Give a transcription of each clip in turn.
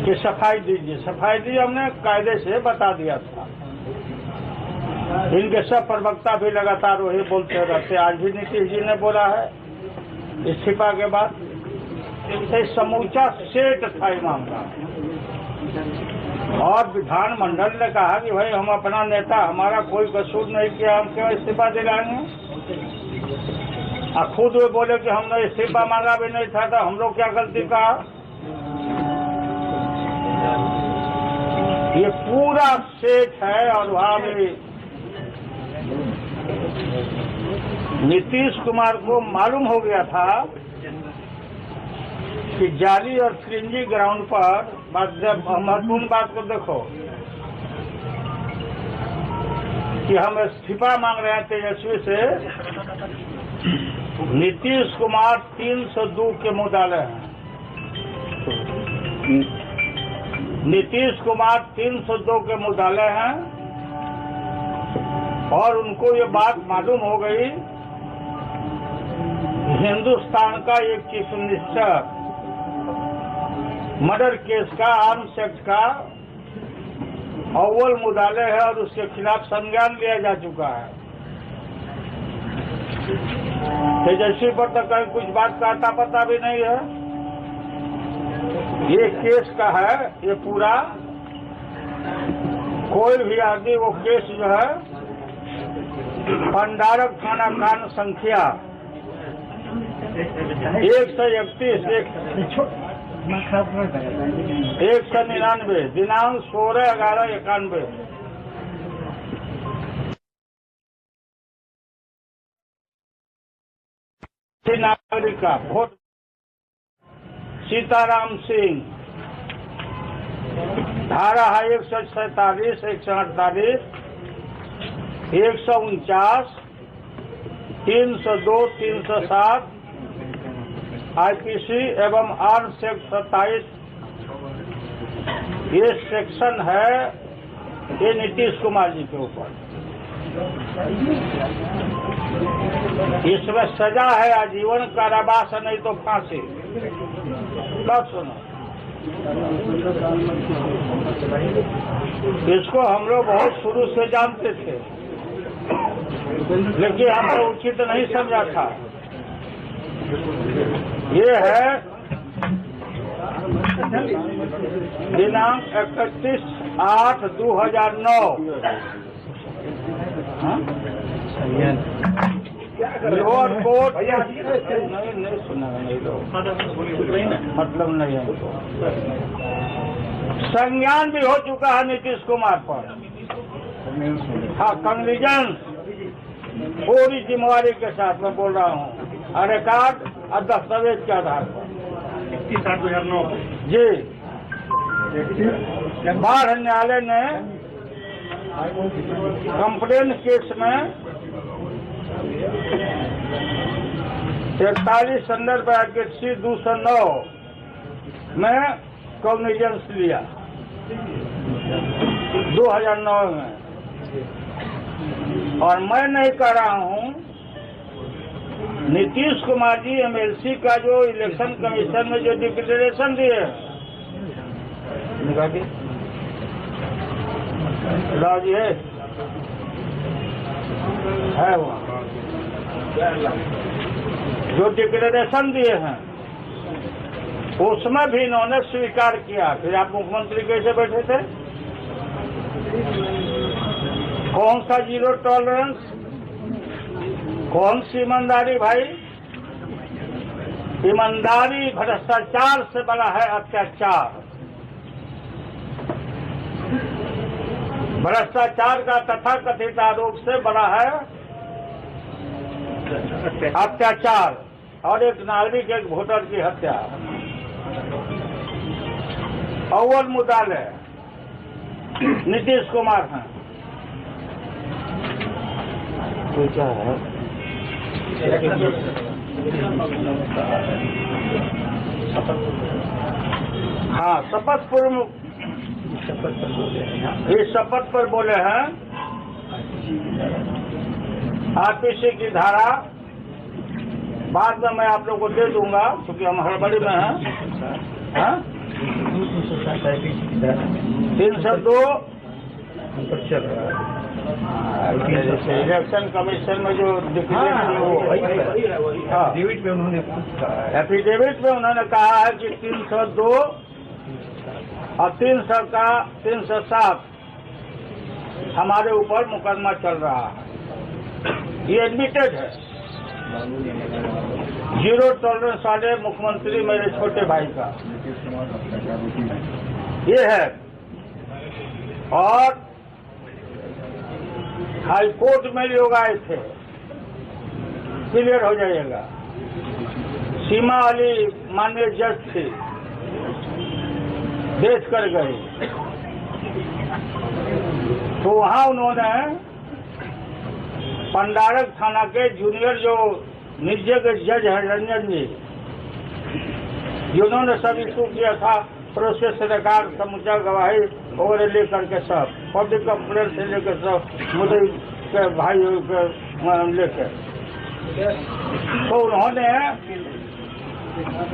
कि सफाई दीजिए। सफाई दी, हमने कायदे से बता दिया था। इनके सब प्रवक्ता भी लगातार वही बोलते रहते। आज भी नीतीश जी ने बोला है इस्तीफा के बाद। समूचा सेट था ये मामला। और विधानमंडल ने कहा कि भाई हम अपना नेता, हमारा कोई कसूर नहीं किया, हम क्यों इस्तीफा दिलाएंगे। और खुद वे बोले कि हमने इस्तीफा मांगा भी नहीं था, तो हम लोग क्या गलती कहा। ये पूरा सेट है। और वहां भी नीतीश कुमार को मालूम हो गया था कि जाली और फ्रिंजी ग्राउंड पर महत्वपूर्ण बात को देखो कि हम इस्तीफा मांग रहे हैं तेजस्वी से। नीतीश कुमार 302 के मुद्दाले हैं। नीतीश कुमार 302 के मुद्दाले हैं। और उनको ये बात मालूम हो गई, हिंदुस्तान का एक चीफ मिनिस्टर मर्डर केस का, आर्म्स एक्ट का अव्वल मुद्दाले है और उसके खिलाफ संज्ञान लिया जा चुका है। तेजस्वी पर तो कहीं कुछ बात का अता पता भी नहीं है। ये केस का है ये पूरा। कोई भी आदमी वो केस जो है भंडारक थाना कांड संख्या 131 199 दिनांक 16/11/91 नागरिक का भोट सीताराम सिंह। धारा है 147, 148, 149, 302, 307 आईपीसी एवं आर्म्स एक्ट 27। ये सेक्शन है ये नीतीश कुमार जी के ऊपर। इसमें सजा है आजीवन कारावास, नहीं तो फांसी। बात सुनो, इसको हम लोग बहुत शुरू से जानते थे, लेकिन हमने उचित नहीं समझा था। ये है दिनांक 31/8/2009 लोअर कोर्ट। नहीं सुना, नहीं लो मतलब नहीं है। संज्ञान भी हो चुका है नीतीश कुमार पर। हाँ, कंग्रेजन पूरी जिम्मेवारी के साथ मैं बोल रहा हूँ, रिकॉर्ड और दस्तावेज के आधार पर। 31/8/2009 जी। बाढ़ न्यायालय ने कंप्लेन केस में 43 संदर्भ सी 209 में कॉग्निजेंस लिया 2009 में। और मैं नहीं कर रहा हूं, नीतीश कुमार जी एमएलसी का जो इलेक्शन कमीशन में जो डिक्लेरेशन दिए जी है वो जो डिक्लेरेशन दिए हैं उसमें भी इन्होंने स्वीकार किया। फिर आप मुख्यमंत्री कैसे बैठे थे? कौन सा जीरो टॉलरेंस, कौन सी ईमानदारी भाई? ईमानदारी भ्रष्टाचार से बड़ा है अत्याचार। भ्रष्टाचार का तथाकथित आरोप से बड़ा है अत्याचार और एक नागरिक, एक वोटर की हत्या। अव्वल मुद्दाले नीतीश कुमार हैं। तो क्या है? हाँ, शपथ पूर्व इस शपथ पर बोले हैं। आरपीसी की धारा बाद में मैं आप लोग को दे दूंगा, क्योंकि हम हड़बड़ी में हैं। 302 इलेक्शन कमीशन में जो एफिडेविट में उन्होंने एफिडेविट में उन्होंने कहा है कि 302 और 307 हमारे ऊपर मुकदमा चल रहा है। ये एडमिटेड है। जीरो टॉलरेंस वाले मुख्यमंत्री मेरे छोटे भाई का ये है। और हाई कोर्ट में लोग आए थे, क्लियर हो जाएगा। सीमा अली माननीय जज थी, देख कर गई, तो वहां उन्होंने पंडारक थाना के जूनियर जो निजक जज है रंजन जी, जिन्होंने सब इशू किया था, प्रोसेस रिकॉर्ड समूचा गवाही वगैरह लेकर के सब पब्लिक कंप्लेंट से लेकर सब मुझे के भाई लेकर, तो उन्होंने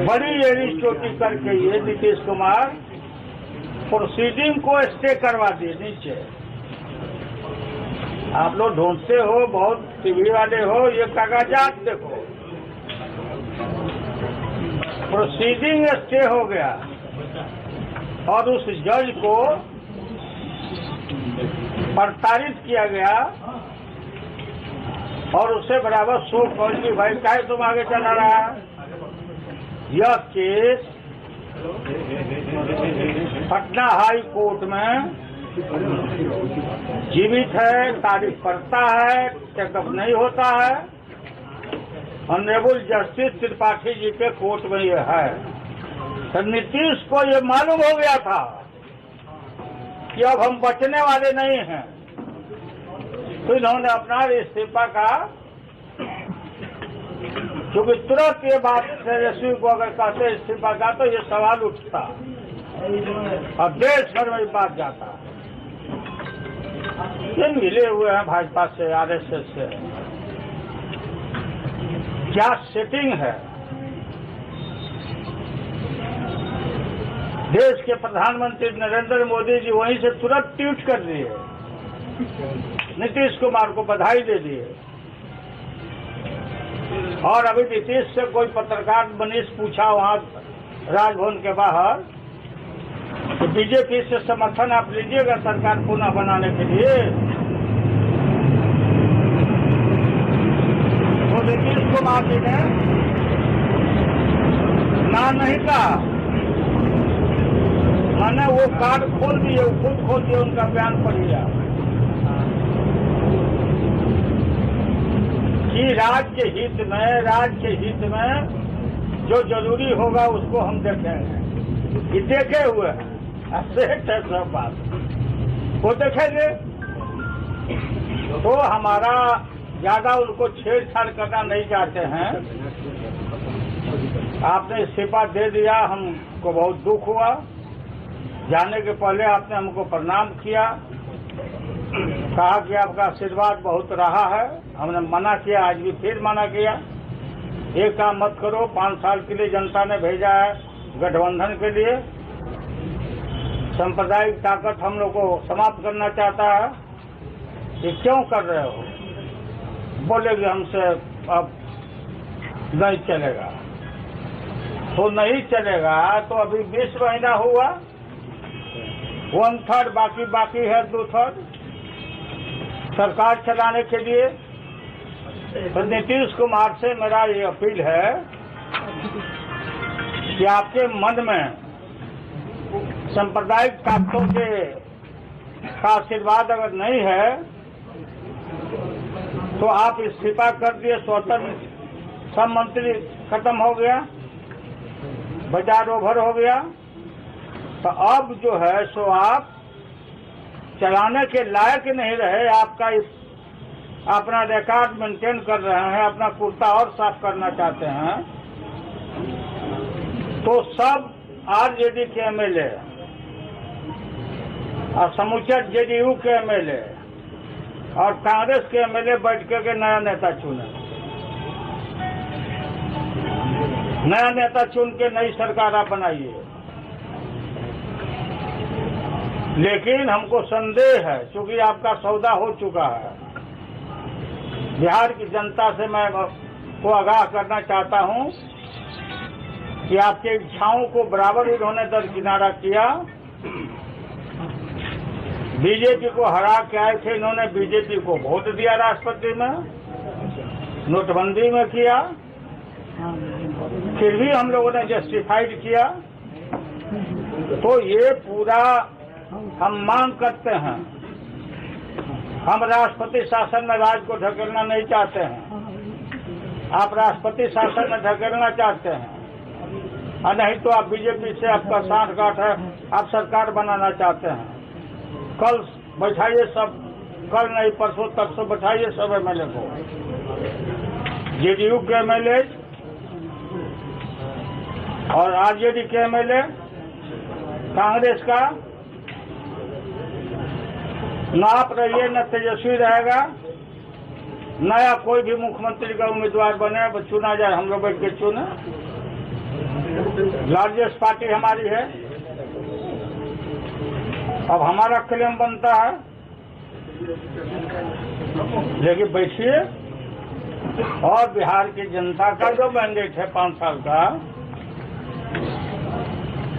बड़ी एड़ी चोटी करके ये नीतीश कुमार प्रोसीडिंग को स्टे करवा दिए नीचे। आप लोग ढूंढते हो, बहुत टीवी वाले हो, ये कागजात देखो, प्रोसीडिंग स्टे हो गया और उस जज को प्रताड़ित किया गया और उससे बराबर शो कॉल की भाई काहे तुम आगे चला रहा है। यह केस पटना हाई कोर्ट में जीवित है, तारीख पड़ता है, टेकअप नहीं होता है। ऑनरेबल जस्टिस त्रिपाठी जी के कोर्ट में यह है। तो नीतीश को ये मालूम हो गया था कि अब हम बचने वाले नहीं हैं, तो इन्होंने अपना इस्तीफा का, क्योंकि तुरंत ये बात तेजस्वी को अगर कहते इस्तीफा का तो ये सवाल उठता और देश भर में बात जाता। ये मिले हुए हैं भाजपा से, आरएसएस से। क्या सेटिंग है। देश के प्रधानमंत्री नरेंद्र मोदी जी वहीं से तुरंत ट्वीट कर दिए, नीतीश कुमार को बधाई दे दिए। और अभी नीतीश से कोई पत्रकार मनीष पूछा वहां राजभवन के बाहर कि बीजेपी से समर्थन आप लीजिएगा सरकार पुनः बनाने के लिए, तो नीतीश कुमार जी ने ना नहीं कहा। मैंने वो कार्ड खोल दिए, खुद खोल दिए, उनका बयान पढ़ लिया कि राज्य के हित में जो जरूरी होगा उसको हम देखेंगे। ये देखे हुए हैं, सेठ है सब बात, वो देखेंगे। तो हमारा ज्यादा उनको छेड़छाड़ करना नहीं चाहते हैं। आपने इस्तीफा दे दिया, हमको बहुत दुख हुआ। जाने के पहले आपने हमको प्रणाम किया, कहा कि आपका आशीर्वाद बहुत रहा है। हमने मना किया, आज भी फिर मना किया। एक काम मत करो, 5 साल के लिए जनता ने भेजा है गठबंधन के लिए। सांप्रदायिक ताकत हम लोग को समाप्त करना चाहता है, ये क्यों कर रहे हो। बोले कि हमसे अब नहीं चलेगा, तो नहीं चलेगा। तो अभी 20 महीना हुआ, 1/3 बाकी है, 2/3 सरकार चलाने के लिए। तो नीतीश कुमार से मेरा ये अपील है कि आपके मन में सांप्रदायिक ताकतों के का आशीर्वाद अगर नहीं है तो आप इस्तीफा कर दिए, स्वतंत्र सब मंत्री खत्म हो गया, बाजार ओवर हो गया। तो अब जो है सो आप चलाने के लायक नहीं रहे। आपका अपना रिकॉर्ड मेंटेन कर रहे हैं, अपना कुर्ता और साफ करना चाहते हैं। तो सब आरजेडी के एमएलए और समूचा जेडीयू के एमएलए और कांग्रेस के एमएलए बैठ के नया नेता चुने, नया नेता चुन के नई सरकार आप बनाइए। लेकिन हमको संदेह है, क्योंकि आपका सौदा हो चुका है। बिहार की जनता से मैं को आगाह करना चाहता हूं कि आपकी इच्छाओं को बराबर इन्होंने दरकिनारा किया। बीजेपी को हरा के आए थे इन्होंने, बीजेपी को वोट दिया राष्ट्रपति में, नोटबंदी में किया, फिर भी हम लोगों ने जस्टिफाइड किया। तो ये पूरा हम मांग करते हैं, हम राष्ट्रपति शासन में राज्य को ढकेलना नहीं चाहते हैं। आप राष्ट्रपति शासन में ढकेलना चाहते हैं, और नहीं तो आप बीजेपी से आपका सांठगांठ है, आप सरकार बनाना चाहते हैं। कल बैठाइए सब, कल नहीं परसों तरसों बैठाइए सब एमएलए को, जेडीयू के एमएलए और आरजेडी के एमएलए, कांग्रेस का न आप रहिए न तेजस्वी रहेगा, नया कोई भी मुख्यमंत्री का उम्मीदवार बने, चुना जाए, हम लोग बैठ के चुने। लार्जेस्ट पार्टी हमारी है, अब हमारा क्लेम बनता है। लेकिन बैठिए और बिहार की जनता का जो मैंडेट है 5 साल का,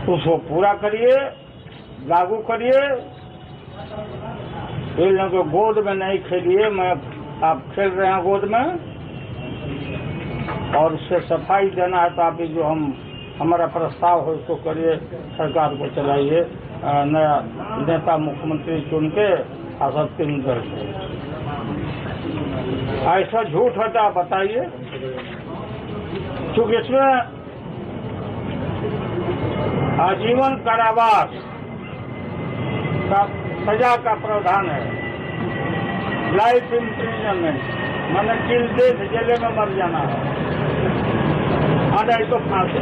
उसको पूरा करिए, लागू करिए। इन लोगों को गोद में नहीं खेलिए, मैं आप खेल रहे हैं गोद में, और उससे सफाई देना है तो आप जो हमारा प्रस्ताव हो उसको करिए, सरकार को चलाइए, नया नेता मुख्यमंत्री चुन के आसक्ति करके। ऐसा झूठ होता आप बताइए, क्योंकि इसमें आजीवन कारावास का सजा का प्रावधान है, लाइफ इम्प्रिजनमेंट, मैंने किल डेथ, जेले में मर जाना है, नहीं तो फांसी।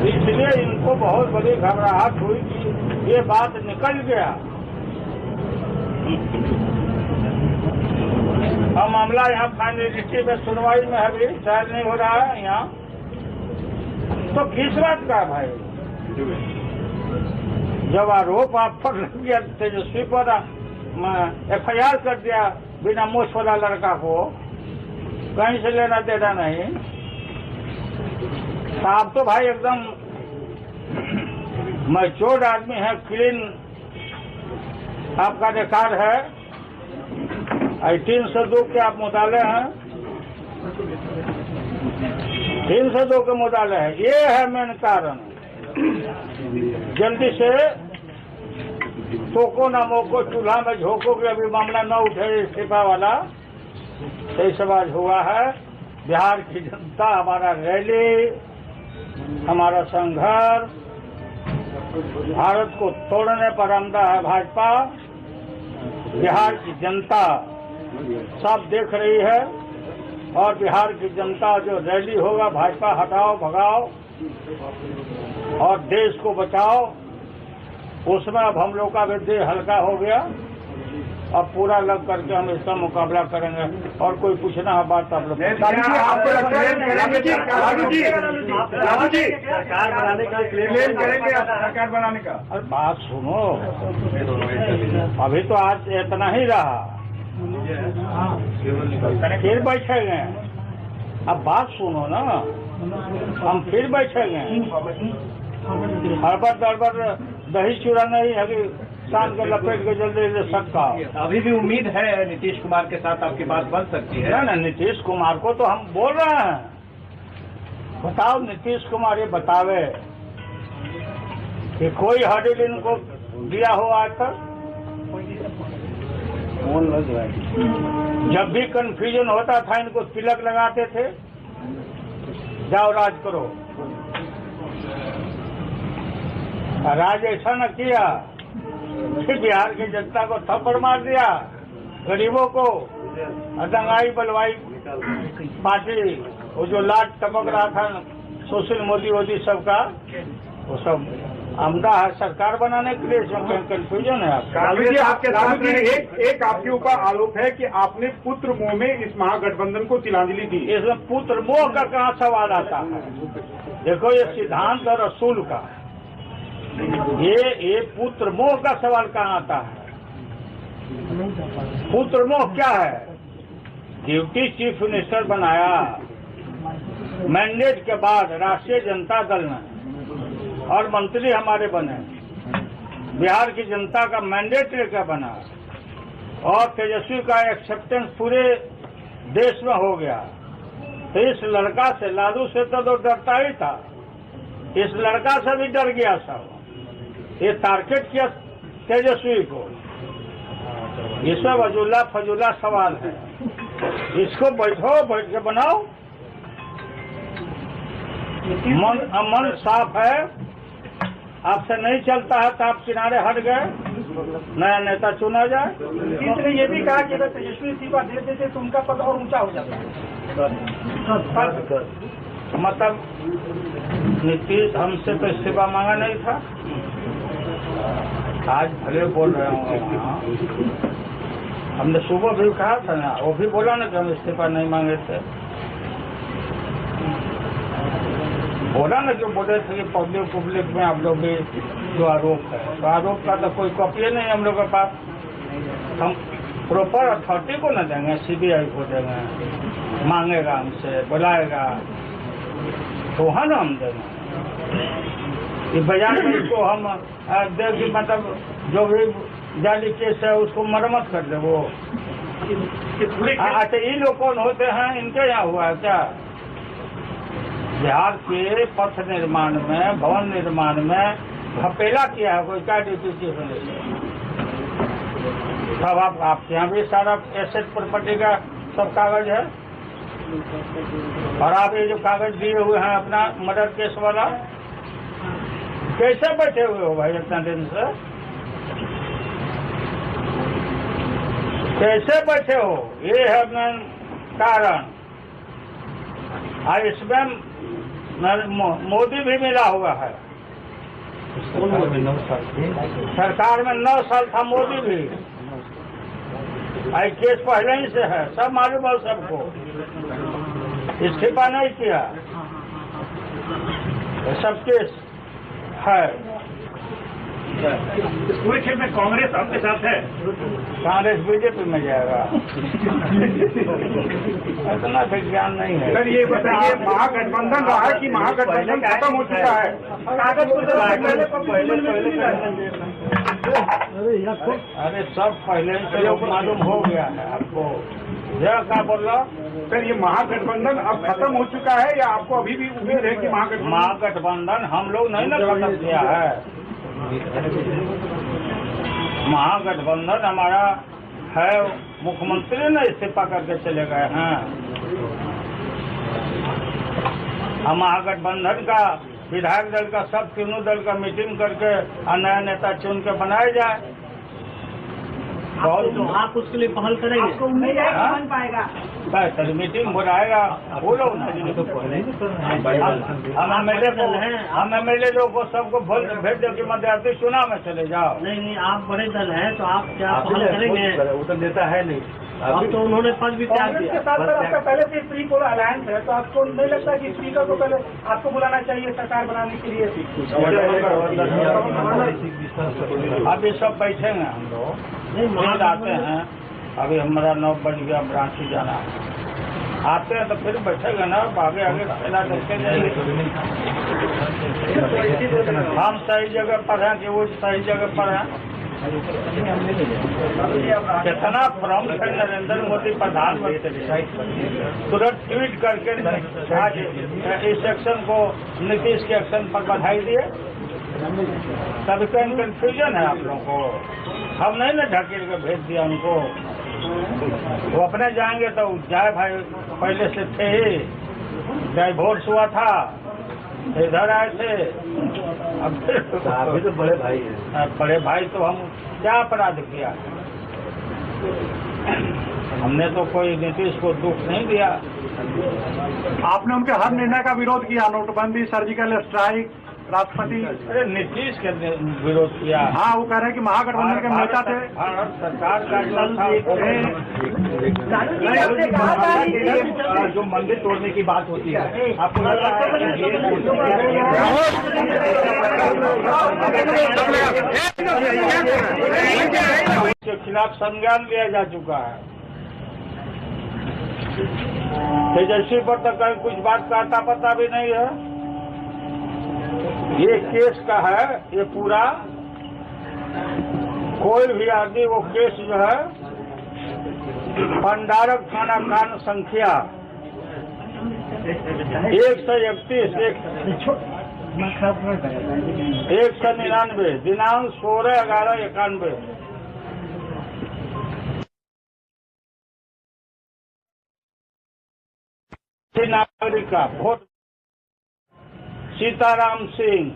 इसलिए इनको बहुत बड़ी घबराहट हुई कि ये बात निकल गया और मामला यहाँ फाइनलिटी में सुनवाई में अभी शायद नहीं हो रहा है यहाँ। तो किस बात का भाई, जब आरोप आप पर लग गया, तेजस्वी पर FIR कर दिया बिना मोछ वाला लड़का को, कहीं से लेना देना नहीं। साहब तो भाई एकदम मैच्योर्ड आदमी है, क्लीन आपका रिकॉर्ड है, 302 के आप मुदाले हैं, 302 के मुदाले है। ये है मेन कारण। जल्दी से टोको ना मोको, चूल्हा में झोंको के अभी मामला न उठे इस्तीफा वाला, सही समाज हुआ है। बिहार की जनता, हमारा रैली, हमारा संघर्ष, भारत को तोड़ने पर आमदा है भाजपा। बिहार की जनता सब देख रही है, और बिहार की जनता जो रैली होगा, भाजपा हटाओ भगाओ और देश को बचाओ, उसमें अब हम लोग का भी देह हल्का हो गया। अब पूरा लग करके हम इसका मुकाबला करेंगे, और कोई पूछना है बात आप लोग। आपको लगता है सरकार बनाने का क्लेम करेंगे, सरकार बनाने का? अरे बात सुनो, अभी तो आज इतना ही रहा, फिर बैठेंगे। अब बात सुनो ना, हम फिर बैठेंगे। हड़बड़ गड़बड़ दही चूड़ा नहीं है कि शाम के लपेट के जल्दी सकता। अभी भी उम्मीद है नीतीश कुमार के साथ आपकी बात बन सकती है? ना, नीतीश कुमार को तो हम बोल रहे हैं, बताओ नीतीश कुमार ये बतावे कि कोई हर्डिल इनको दिया हो आज तक? जब भी कंफ्यूजन होता था इनको तिलक लगाते थे, जाओ राज करो। राज ऐसा न किया कि बिहार की जनता को थप्पड़ मार दिया, गरीबों को, दंगाई बलवाई पार्टी, वो जो लाट टपक रहा था सोशल मोदी सबका, वो सब आमदा है सरकार बनाने के लिए। इसमें कंफ्यूजन है आपके एक आपके ऊपर आरोप है कि आपने पुत्र मोह में इस महागठबंधन को तिलांजलि दी। इसमें पुत्र मोह का कहाँ सवाल आता है? देखो, ये सिद्धांत और असूल का, ये पुत्र मोह का सवाल कहाँ आता है? पुत्र मोह क्या है? डिप्टी चीफ मिनिस्टर बनाया, मैंडेट के बाद राष्ट्रीय जनता दल ने और मंत्री हमारे बने, बिहार की जनता का मैंडेट लेकर बना और तेजस्वी का एक्सेप्टेंस पूरे देश में हो गया। तो इस लड़का से, लालू से तो डरता ही था, इस लड़का से भी डर गया सब। ये टारगेट किया तेजस्वी को। ये सब अजूला फजूला सवाल है। इसको बैठ के बनाओ। मन साफ है, आपसे नहीं चलता है तो आप किनारे हट गए, नया नेता चुना जाए। इसने ये भी कहा कि अगर तेजस्वी इस्तीफा दे देते तो उनका पद और ऊंचा हो जाता है। मतलब नीतीश हमसे तो इस्तीफा मांगा नहीं था, आज भले बोल रहे हूँ। हमने सुबह भी कहा था ना, वो भी बोला ना कि हम इस्तीफा नहीं मांगे थे। बोला ना जो बोले थे कि पब्लिक में आप लोग भी जो आरोप है, तो आरोप का तो कोई कॉपी नहीं हम लोग के पास। हम प्रॉपर अथॉरिटी को न देंगे, सीबीआई को देंगे, मांगेगा हमसे, बुलाएगा तो है ना हम देंगे। ये बाजार में इसको हम देगी, मतलब जो भी जाली केस है उसको मरम्मत कर दे वो। अच्छा, ये लोग कौन होते हैं? इनके यहाँ हुआ है क्या? बिहार के पथ निर्माण में, भवन निर्माण में घपेला किया है कोई? क्या ड्यूटी चीफ मिनिस्टर? तब आपके यहाँ भी सारा एसेट प्रॉपर्टी का सब कागज है, और आप ये जो कागज दिए हुए हैं अपना मर्डर केस वाला, कैसे बैठे हुए हो भाई इतना दिन से? कैसे बैठे हो? ये है अपना कारण। और इसमें मोदी भी मिला हुआ है। सरकार में 9 साल था मोदी भी। आई केस पहले ही से है, सब मालूम है सबको। इस्तीफा नहीं किया, सब केस है। इस पूरे खेल में कांग्रेस आपके साथ है? कांग्रेस बीजेपी में जाएगा। इतना विज्ञान नहीं है। सर ये बताइए, महागठबंधन रहा कि महागठबंधन खत्म हो चुका है? अरे सब पहले से मालूम हो गया है आपको। यह क्या बोल रहा? सर ये महागठबंधन अब खत्म हो चुका है या आपको अभी भी उम्मीद है कि महागठबंधन हम लोग नहीं ना खत्म किया है। महागठबंधन हमारा है, मुख्यमंत्री ने इस्तीफा करके चले गए हैं। हम महागठबंधन का विधायक दल का, सब तीनों दल का मीटिंग करके नया नेता चुन के बनाया जाए। तो आप उसके लिए पहल करेंगे? आपको उम्मीद है कि बन पाएगा? बस मीटिंग बुलाएगा वो लोग ना। हम एमएलए लोग को सबको भेज दो कि मध्यार्थी चुनाव में चले जाओ। नहीं, आप बड़े दल हैं तो आप क्या पहल करेंगे? वो तो नेता है नहीं, अब तो उन्होंने पद भी त्याग दिया। के साथ आपका पहले से फ्री को अलायंस है, तो आपको नहीं लगता कि स्पीकर को पहले आपको बुलाना चाहिए सरकार बनाने के लिए? अब ये सब बैठेंगे हम लोग, नींद आते हैं। अभी हमारा 9 बज गया, ब्रांची जाना आते हैं तो फिर बैठेगा ना, आगे खेला देखते जाएंगे। हम सही जगह पर हैं कि वो सही जगह पर हैं? कितना प्रमुख है नरेंद्र मोदी प्रधानमंत्री, तुरंत ट्वीट करके आज इस एक्शन को, नीतीश के एक्शन पर बधाई दिए। तभी तो कंफ्यूजन है आप लोगों को। हम नहीं ना ढकेल के भेज दिया उनको, वो अपने जाएंगे तो जाए भाई, पहले से थे ही, डाइवोर्स हुआ था, इधर आए थे, अब अभी तो बड़े भाई हैं। बड़े भाई तो हम क्या अपराध किया? हमने तो कोई नीतीश को दुख नहीं दिया। आपने उनके हर निर्णय का विरोध किया, नोटबंदी, सर्जिकल स्ट्राइक, राष्ट्रपति। अरे नीतीश के विरोध किया। हाँ, वो कह रहे हैं कि महागठबंधन के नेता थे। सरकार का जो मंदिर तोड़ने की बात होती है, आपको लगता है के खिलाफ संज्ञान लिया जा चुका है। तेजस्वी पर तो कहीं कुछ बात का आता पता भी नहीं है। ये केस का है, ये पूरा कोई भी आदमी वो केस जो है पंडारक थाना कांड संख्या 199 दिनांक 16/11/91 नागरिक का वोट सीताराम सिंह,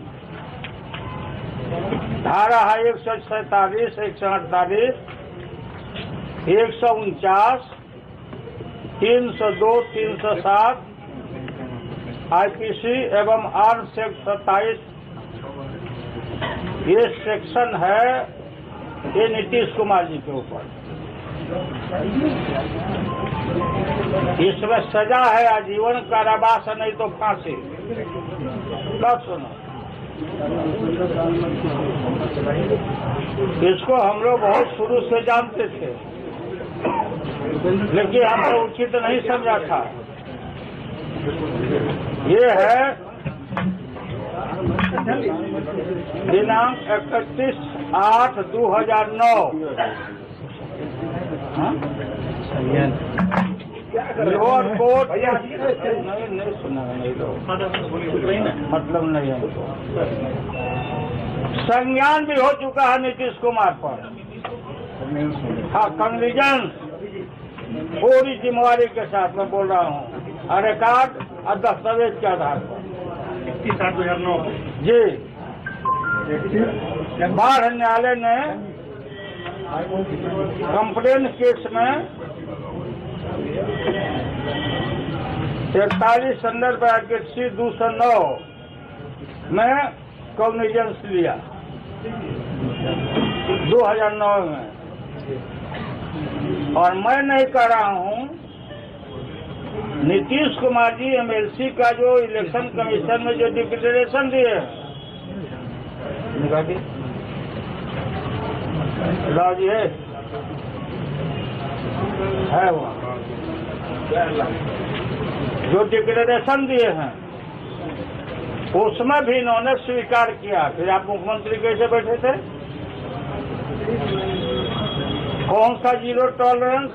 धारा है 147, 148, 149, 302, 307 आईपीसी एवं आर सेक्शन 27 ये सेक्शन है, ये नीतीश कुमार जी के ऊपर। इसमें सजा है आजीवन कारावास, नहीं तो फांसी। बात सुनो, इसको हम लोग बहुत शुरू से जानते थे, लेकिन हमने उचित नहीं समझा था। ये है दिनांक 31/8/2009 लोअर कोर्ट। नहीं सुना, नहीं लो, मतलब नहीं है। संज्ञान भी हो चुका है नीतीश कुमार पर। हाँ, कंग्रेजेंस पूरी जिम्मेवारी के साथ मैं बोल रहा हूँ, रिकॉर्ड और दस्तावेज के आधार पर 31/8/2009 जी। बाढ़ न्यायालय ने कंप्लेन केस में 43 संदर्भ C 209 में कॉग्निजेंस लिया 2009 में। और मैं नहीं कह रहा हूं, नीतीश कुमार जी MLC का जो इलेक्शन कमीशन में जो डिक्लेरेशन दिए जी है वो जो डिक्लेरेशन दिए हैं, उसमें भी इन्होंने स्वीकार किया। फिर आप मुख्यमंत्री कैसे बैठे थे? कौन सा जीरो टॉलरेंस,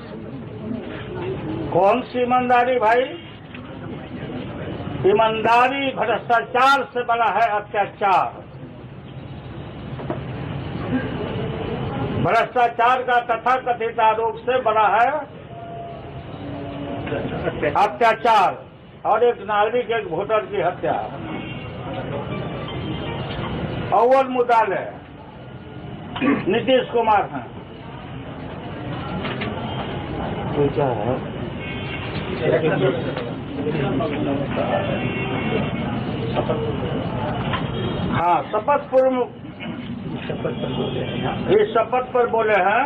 कौन सी ईमानदारी भाई? ईमानदारी भ्रष्टाचार से बड़ा है अत्याचार। भ्रष्टाचार का तथाकथित आरोप से बड़ा है अत्याचार और एक नागरिक, एक वोटर की हत्या। अव्वल मुद्दाले नीतीश कुमार हैं। क्या है? हाँ, शपथ पूर्व इस शपथ पर बोले हैं।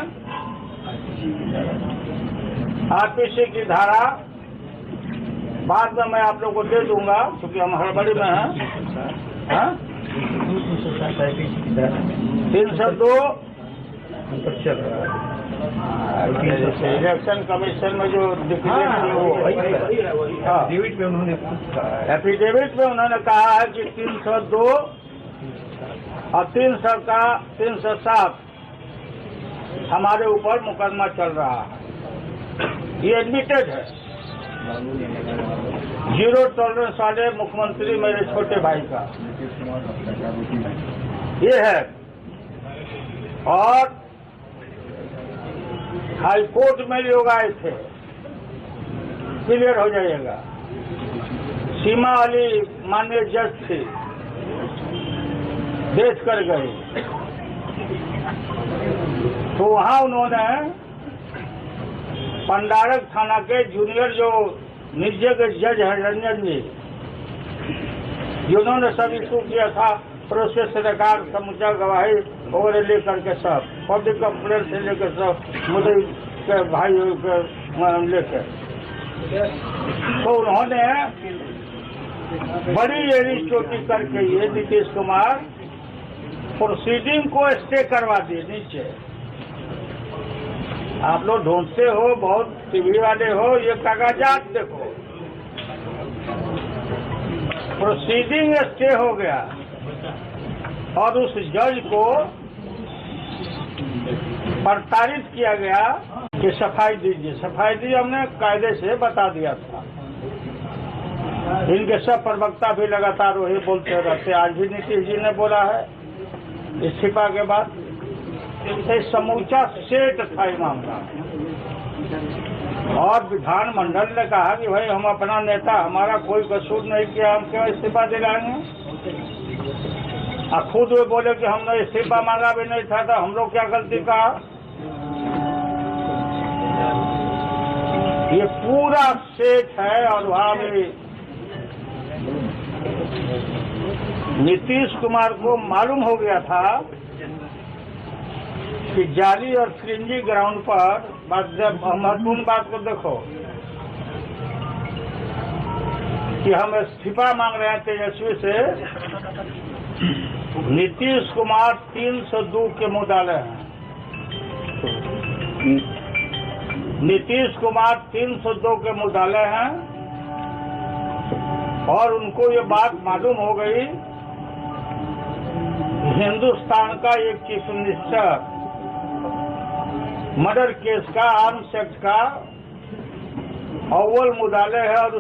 आरपीसी की धारा बाद में मैं आप लोग को दे दूंगा, क्योंकि हम हड़बड़ी में हैं। 302 इलेक्शन कमीशन में जो एफिडेविट में उन्होंने कहा है कि 302 और 307 हमारे ऊपर मुकदमा चल रहा है। ये एडमिटेड है। जीरो टॉलरेंस वाले मुख्यमंत्री मेरे छोटे भाई का ये है। और हाई कोर्ट में लोग आए थे, क्लियर हो जाइएगा। सीमा अली माननीय जज थी, देख कर गए, तो वहां उन्होंने पंडारक थाना के जूनियर जो निजय के जज हैं रंजन जी, जिन्होंने सब इशू किया था, प्रोसेस रिकॉर्ड समूचा गवाही वगैरह लेकर के सब पब्लिक कंप्लेंट से लेकर सब मुझे के भाई लेकर, तो उन्होंने बड़ी एड़ी चोटी करके ये नीतीश कुमार प्रोसीडिंग को स्टे करवा दिए नीचे। आप लोग ढूंढते हो, बहुत टीवी वाले हो, ये कागजात देखो, प्रोसीडिंग स्टे हो गया और उस जज को प्रताड़ित किया गया कि सफाई दीजिए। सफाई दी, हमने कायदे से बता दिया था। इनके सब प्रवक्ता भी लगातार वही बोलते रहते। आज भी नीतीश जी ने बोला है इस्तीफा के बाद, ये समूचा सेट था ये मामला। और विधानमंडल ने कहा कि भाई हम अपना नेता, हमारा कोई कसूर नहीं किया, हम क्यों इस्तीफा दिलाएंगे। खुद वे बोले कि हमने इस्तीफा मांगा भी नहीं था, तो हम लोग क्या गलती कहा। ये पूरा सेट है। और वहां भी नीतीश कुमार को मालूम हो गया था कि जाली और फ्रिंजी ग्राउंड पर जब महत्वपूर्ण बात को देखो कि हम इस्तीफा मांग रहे हैं तेजस्वी से, नीतीश कुमार 302 के मुदाले हैं। नीतीश कुमार 302 के मुदाले हैं और उनको ये बात मालूम हो गई, हिंदुस्तान का एक चीफ मिनिस्टर मर्डर केस का, आर्म्स एक्ट का अव्वल मुदाले है और